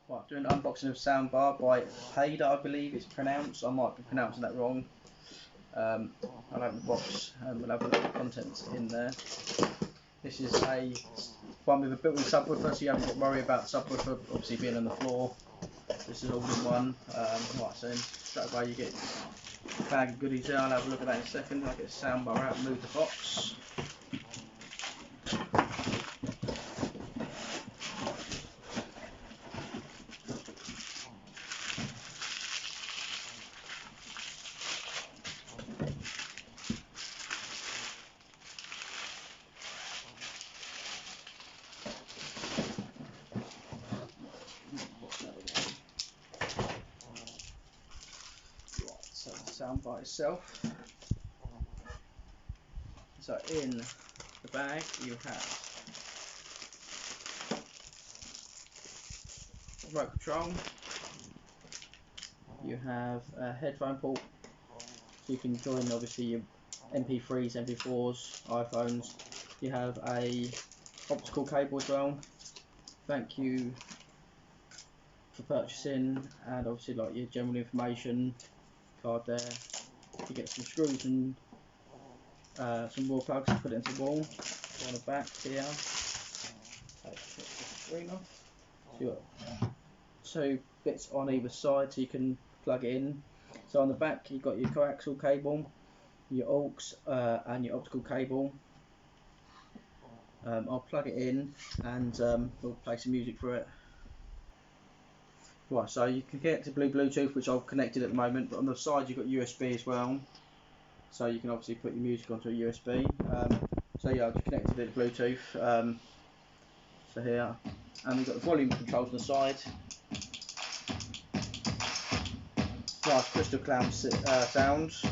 Right, doing an unboxing of Soundbar by Paiyda, I believe it's pronounced. I might be pronouncing that wrong. I'll open the box and we'll have a look at the contents in there. This is a one with a built-in subwoofer, so you haven't got to worry about the subwoofer obviously being on the floor. This is all in one. Right, so straight away you get a bag of goodies there. I'll have a look at that in a second. I'll get the Soundbar out and move the box. So the soundbar itself. So in the bag you have remote control. You have a headphone port, so you can join obviously your MP3s, MP4s, iPhones. You have a optical cable as well. Thank you for purchasing, and obviously like your general information card there. You get some screws and some more plugs to put it into the wall. On the back here, take the screen off. So you've got two bits on either side so you can plug it in. So on the back you've got your coaxial cable, your aux and your optical cable. I'll plug it in and we'll play some music through it. Right, so you can get to Bluetooth, which I've connected at the moment, but on the side you've got USB as well, so you can obviously put your music onto a USB. So yeah, I've just connected it to Bluetooth. So here, and we've got the volume controls on the side. Nice crystal cloud sounds.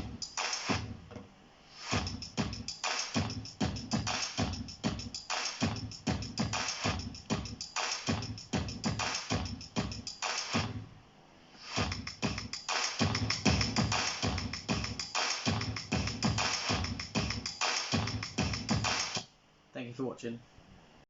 Thank you for watching.